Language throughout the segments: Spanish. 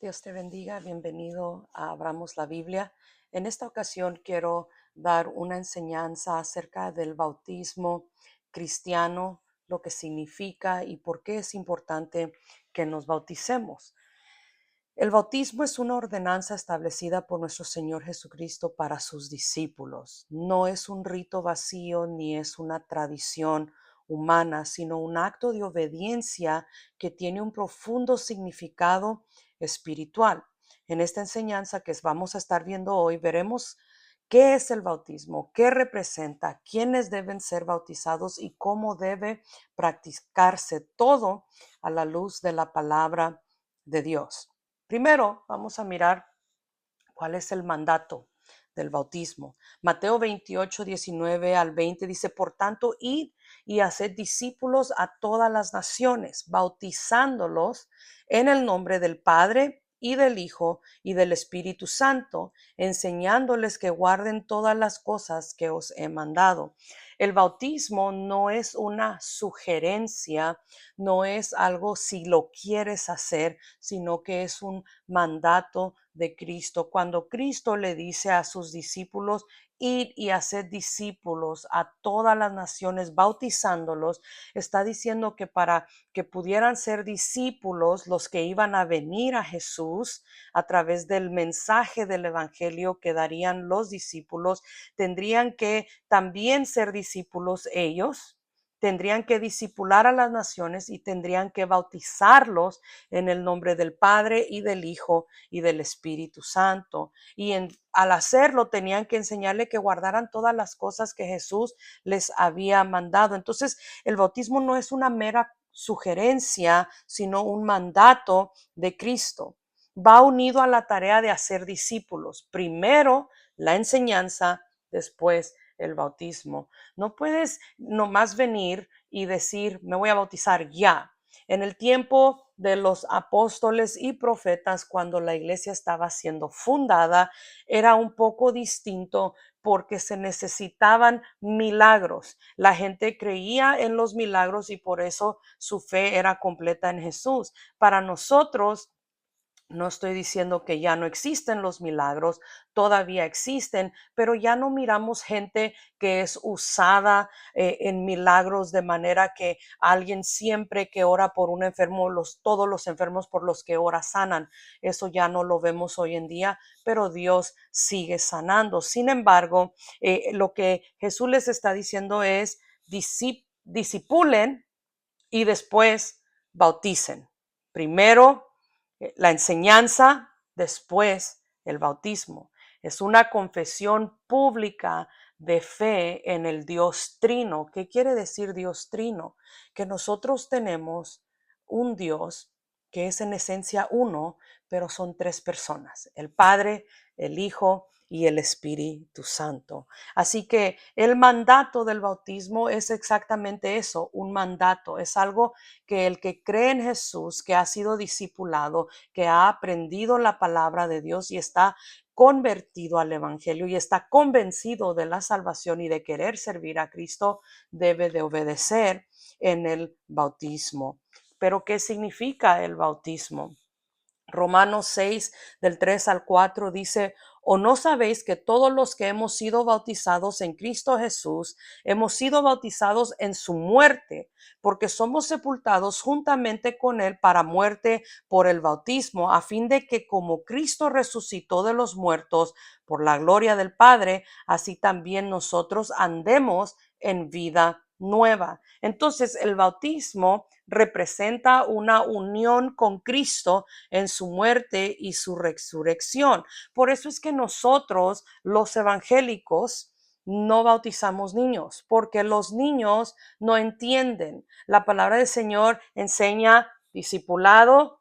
Dios te bendiga, bienvenido a Abramos la Biblia. En esta ocasión quiero dar una enseñanza acerca del bautismo cristiano, lo que significa y por qué es importante que nos bauticemos. El bautismo es una ordenanza establecida por nuestro Señor Jesucristo para sus discípulos. No es un rito vacío ni es una tradición humana, sino un acto de obediencia que tiene un profundo significado espiritual. En esta enseñanza que vamos a estar viendo hoy, veremos qué es el bautismo, qué representa, quiénes deben ser bautizados y cómo debe practicarse todo a la luz de la palabra de Dios. Primero, vamos a mirar cuál es el mandato del bautismo. Mateo 28, 19 al 20 dice, por tanto, id y haced discípulos a todas las naciones, bautizándolos en el nombre del Padre y del Hijo y del Espíritu Santo, enseñándoles que guarden todas las cosas que os he mandado. El bautismo no es una sugerencia, no es algo si lo quieres hacer, sino que es un mandato de Cristo. Cuando Cristo le dice a sus discípulos, id y haced discípulos a todas las naciones, bautizándolos, está diciendo que para que pudieran ser discípulos los que iban a venir a Jesús a través del mensaje del evangelio que darían los discípulos, tendrían que también ser discípulos ellos, tendrían que discipular a las naciones y tendrían que bautizarlos en el nombre del Padre y del Hijo y del Espíritu Santo. Y al hacerlo tenían que enseñarle que guardaran todas las cosas que Jesús les había mandado. Entonces, el bautismo no es una mera sugerencia, sino un mandato de Cristo. Va unido a la tarea de hacer discípulos. Primero la enseñanza, después el bautismo. No puedes nomás venir y decir, me voy a bautizar ya. En el tiempo de los apóstoles y profetas, cuando la iglesia estaba siendo fundada, era un poco distinto porque se necesitaban milagros. La gente creía en los milagros y por eso su fe era completa en Jesús. Para nosotros, no estoy diciendo que ya no existen los milagros, todavía existen, pero ya no miramos gente que es usada en milagros de manera que alguien siempre que ora por un enfermo, todos los enfermos por los que ora sanan. Eso ya no lo vemos hoy en día, pero Dios sigue sanando. Sin embargo, lo que Jesús les está diciendo es disipulen y después bauticen. Primero la enseñanza, después el bautismo. Es una confesión pública de fe en el Dios Trino. ¿Qué quiere decir Dios Trino? Que nosotros tenemos un Dios que es en esencia uno, pero son tres personas: el Padre, el Hijo y el Espíritu Santo. Así que el mandato del bautismo es exactamente eso, un mandato. Es algo que el que cree en Jesús, que ha sido discipulado, que ha aprendido la palabra de Dios y está convertido al evangelio y está convencido de la salvación y de querer servir a Cristo, debe de obedecer en el bautismo. Pero ¿qué significa el bautismo? Romanos 6 del 3 al 4 dice, ¿o no sabéis que todos los que hemos sido bautizados en Cristo Jesús, hemos sido bautizados en su muerte? Porque somos sepultados juntamente con él para muerte por el bautismo, a fin de que como Cristo resucitó de los muertos por la gloria del Padre, así también nosotros andemos en vida nueva. Entonces, el bautismo representa una unión con Cristo en su muerte y su resurrección. Por eso es que nosotros, los evangélicos, no bautizamos niños, porque los niños no entienden. La palabra del Señor enseña discipulado,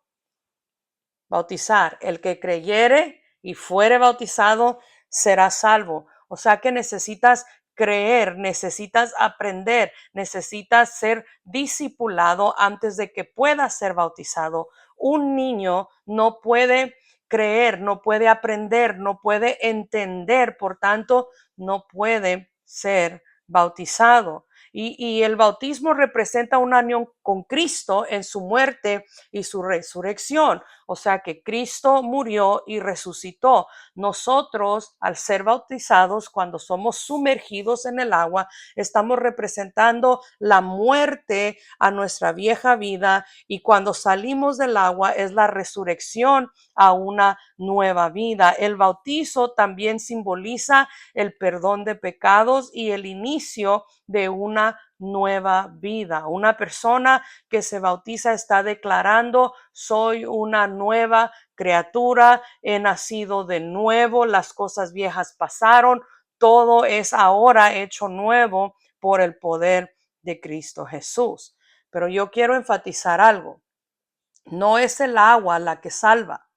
bautizar. El que creyere y fuere bautizado será salvo. O sea que necesitas creer, necesitas aprender, necesitas ser discipulado antes de que puedas ser bautizado. Un niño no puede creer, no puede aprender, no puede entender, por tanto, no puede ser bautizado. Y el bautismo representa una unión con Cristo en su muerte y su resurrección. O sea que Cristo murió y resucitó. Nosotros, al ser bautizados, cuando somos sumergidos en el agua, estamos representando la muerte a nuestra vieja vida, y cuando salimos del agua es la resurrección a una nueva vida. El bautizo también simboliza el perdón de pecados y el inicio de una nueva vida. Una persona que se bautiza está declarando: soy una nueva criatura, he nacido de nuevo, las cosas viejas pasaron, todo es ahora hecho nuevo por el poder de Cristo Jesús. Pero yo quiero enfatizar algo: no es el agua la que salva,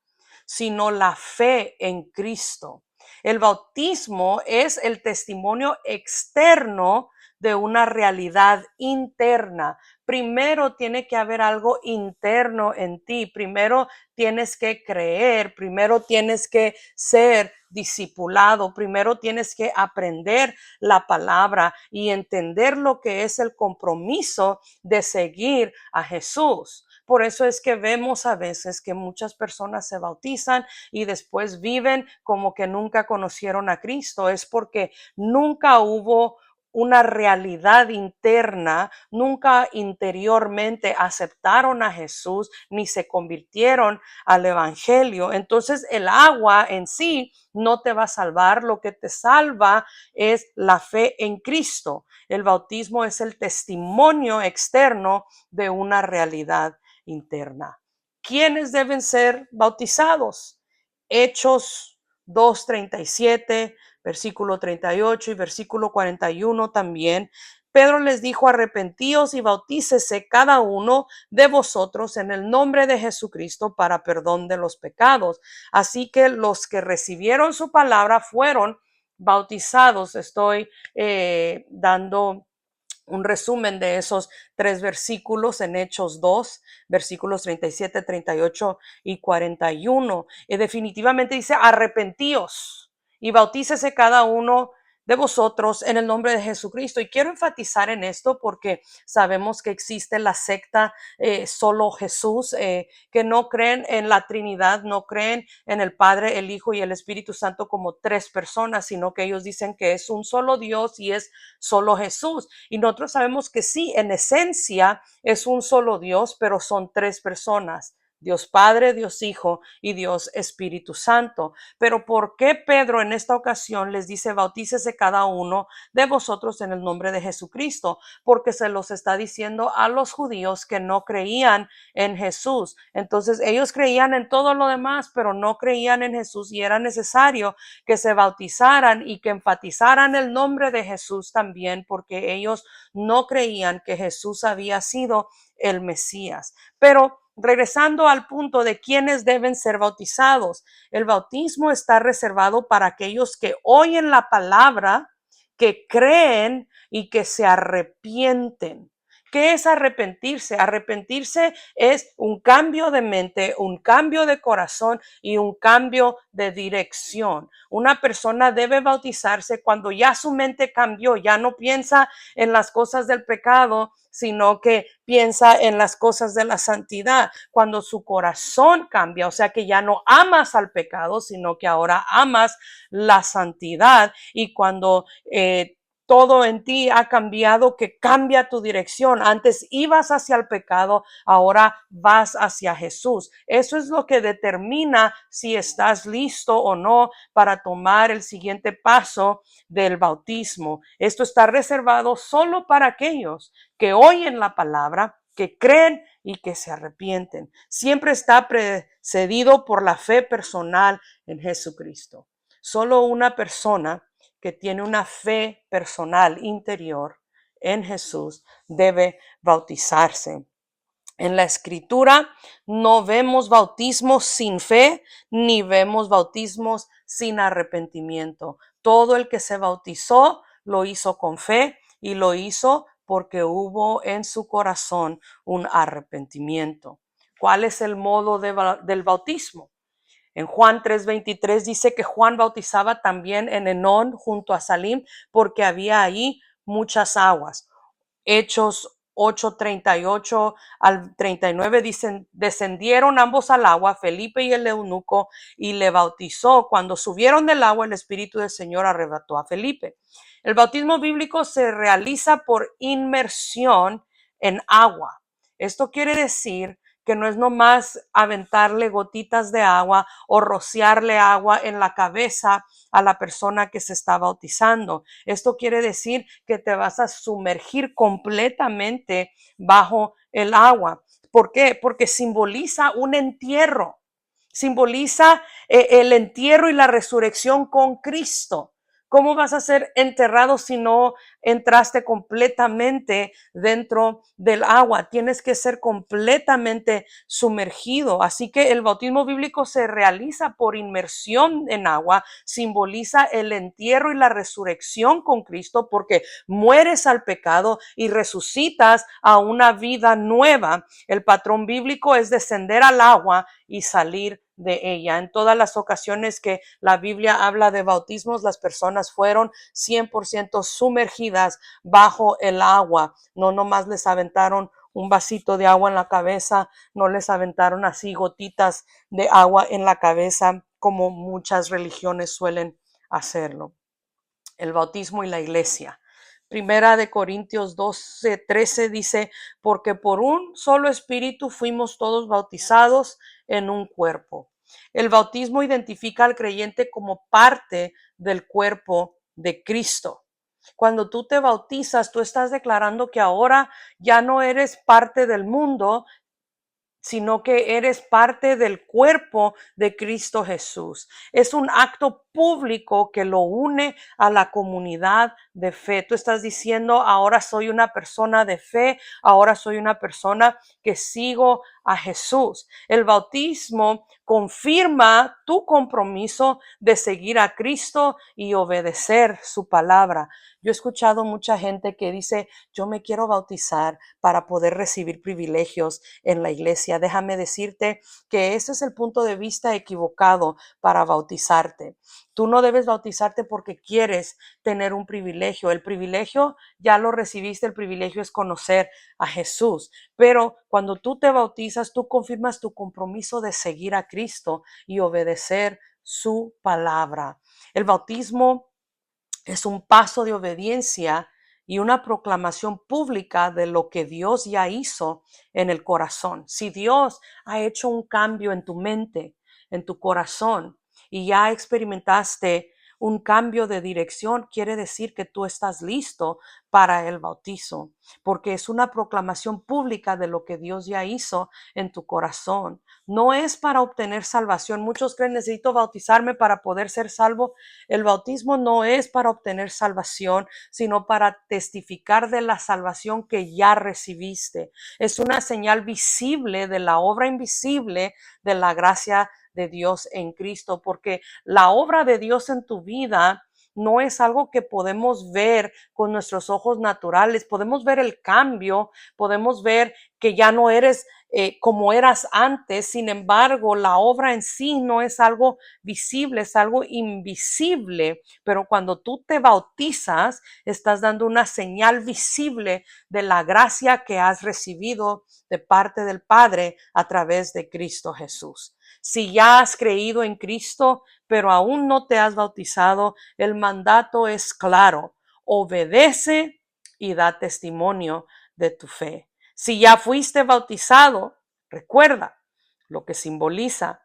sino la fe en Cristo. El bautismo es el testimonio externo de una realidad interna. Primero tiene que haber algo interno en ti. Primero tienes que creer, primero tienes que ser discipulado, primero tienes que aprender la palabra y entender lo que es el compromiso de seguir a Jesús. Por eso es que vemos a veces que muchas personas se bautizan y después viven como que nunca conocieron a Cristo. Es porque nunca hubo una realidad interna, nunca interiormente aceptaron a Jesús ni se convirtieron al evangelio. Entonces el agua en sí no te va a salvar. Lo que te salva es la fe en Cristo. El bautismo es el testimonio externo de una realidad interna. ¿Quiénes deben ser bautizados? Hechos 2:37, versículo 38 y versículo 41 también. Pedro les dijo: arrepentíos y bautícese cada uno de vosotros en el nombre de Jesucristo para perdón de los pecados. Así que los que recibieron su palabra fueron bautizados. Estoy dando un resumen de esos 3 versículos en Hechos 2, versículos 37, 38 y 41. Y definitivamente dice: arrepentíos y bautícese cada uno de vosotros en el nombre de Jesucristo. Y quiero enfatizar en esto porque sabemos que existe la secta solo Jesús, que no creen en la Trinidad, no creen en el Padre, el Hijo y el Espíritu Santo como tres personas, sino que ellos dicen que es un solo Dios y es solo Jesús. Y nosotros sabemos que sí, en esencia es un solo Dios, pero son tres personas: Dios Padre, Dios Hijo y Dios Espíritu Santo. Pero ¿por qué Pedro en esta ocasión les dice: bautícese cada uno de vosotros en el nombre de Jesucristo? Porque se los está diciendo a los judíos que no creían en Jesús. Entonces ellos creían en todo lo demás, pero no creían en Jesús, y era necesario que se bautizaran y que enfatizaran el nombre de Jesús también, porque ellos no creían que Jesús había sido el Mesías. Pero regresando al punto de quiénes deben ser bautizados, el bautismo está reservado para aquellos que oyen la palabra, que creen y que se arrepienten. ¿Qué es arrepentirse? Arrepentirse es un cambio de mente, un cambio de corazón y un cambio de dirección. Una persona debe bautizarse cuando ya su mente cambió, ya no piensa en las cosas del pecado, sino que piensa en las cosas de la santidad. Cuando su corazón cambia, o sea que ya no amas al pecado, sino que ahora amas la santidad. Y cuando todo en ti ha cambiado, que cambia tu dirección. Antes ibas hacia el pecado, ahora vas hacia Jesús. Eso es lo que determina si estás listo o no para tomar el siguiente paso del bautismo. Esto está reservado solo para aquellos que oyen la palabra, que creen y que se arrepienten. Siempre está precedido por la fe personal en Jesucristo. Solo una persona que tiene una fe personal interior en Jesús debe bautizarse. En la escritura no vemos bautismos sin fe, ni vemos bautismos sin arrepentimiento. Todo el que se bautizó lo hizo con fe y lo hizo porque hubo en su corazón un arrepentimiento. ¿Cuál es el modo del bautismo? En Juan 3:23 dice que Juan bautizaba también en Enón junto a Salim porque había ahí muchas aguas. Hechos 8:38 al 39 dicen, descendieron ambos al agua, Felipe y el eunuco, y le bautizó. Cuando subieron del agua, el Espíritu del Señor arrebató a Felipe. El bautismo bíblico se realiza por inmersión en agua. Esto quiere decir que no es nomás aventarle gotitas de agua o rociarle agua en la cabeza a la persona que se está bautizando. Esto quiere decir que te vas a sumergir completamente bajo el agua. ¿Por qué? Porque simboliza un entierro. Simboliza el entierro y la resurrección con Cristo. ¿Cómo vas a ser enterrado si no entraste completamente dentro del agua? Tienes que ser completamente sumergido. Así que el bautismo bíblico se realiza por inmersión en agua, simboliza el entierro y la resurrección con Cristo porque mueres al pecado y resucitas a una vida nueva. El patrón bíblico es descender al agua y salir de ella. En todas las ocasiones que la Biblia habla de bautismos, las personas fueron 100% sumergidas bajo el agua. No nomás les aventaron un vasito de agua en la cabeza, no les aventaron así gotitas de agua en la cabeza como muchas religiones suelen hacerlo. El bautismo y la iglesia. Primera de Corintios 12:13 dice, porque por un solo espíritu fuimos todos bautizados en un cuerpo. El bautismo identifica al creyente como parte del cuerpo de Cristo. Cuando tú te bautizas, tú estás declarando que ahora ya no eres parte del mundo, sino que eres parte del cuerpo de Cristo Jesús. Es un acto público que lo une a la comunidad de fe. Tú estás diciendo, ahora soy una persona de fe, ahora soy una persona que sigo a Jesús. El bautismo confirma tu compromiso de seguir a Cristo y obedecer su palabra. Yo he escuchado mucha gente que dice, yo me quiero bautizar para poder recibir privilegios en la iglesia. Déjame decirte que ese es el punto de vista equivocado para bautizarte. Tú no debes bautizarte porque quieres tener un privilegio. El privilegio ya lo recibiste, el privilegio es conocer a Jesús. Pero cuando tú te bautizas, tú confirmas tu compromiso de seguir a Cristo y obedecer su palabra. El bautismo es un paso de obediencia y una proclamación pública de lo que Dios ya hizo en el corazón. Si Dios ha hecho un cambio en tu mente, en tu corazón, y ya experimentaste un cambio de dirección, quiere decir que tú estás listo para el bautizo, porque es una proclamación pública de lo que Dios ya hizo en tu corazón. No es para obtener salvación. Muchos creen, necesito bautizarme para poder ser salvo. El bautismo no es para obtener salvación, sino para testificar de la salvación que ya recibiste. Es una señal visible de la obra invisible de la gracia de Dios en Cristo, porque la obra de Dios en tu vida no es algo que podemos ver con nuestros ojos naturales. Podemos ver el cambio, podemos ver que ya no eres como eras antes. Sin embargo, la obra en sí no es algo visible, es algo invisible. Pero cuando tú te bautizas, estás dando una señal visible de la gracia que has recibido de parte del Padre a través de Cristo Jesús. Si ya has creído en Cristo, pero aún no te has bautizado, el mandato es claro: obedece y da testimonio de tu fe. Si ya fuiste bautizado, recuerda lo que simboliza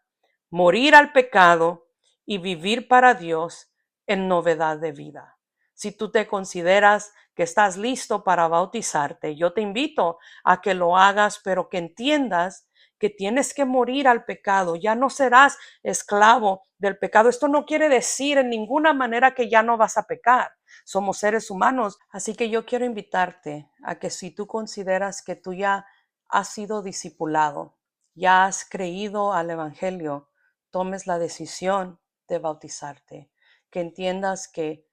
morir al pecado y vivir para Dios en novedad de vida. Si tú te consideras que estás listo para bautizarte, yo te invito a que lo hagas, pero que entiendas que tienes que morir al pecado. Ya no serás esclavo del pecado. Esto no quiere decir en ninguna manera que ya no vas a pecar. Somos seres humanos. Así que yo quiero invitarte a que si tú consideras que tú ya has sido discipulado, ya has creído al Evangelio, tomes la decisión de bautizarte, que entiendas que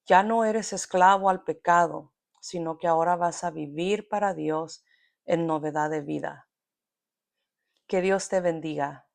ya no eres esclavo al pecado, sino que ahora vas a vivir para Dios en novedad de vida. Que Dios te bendiga.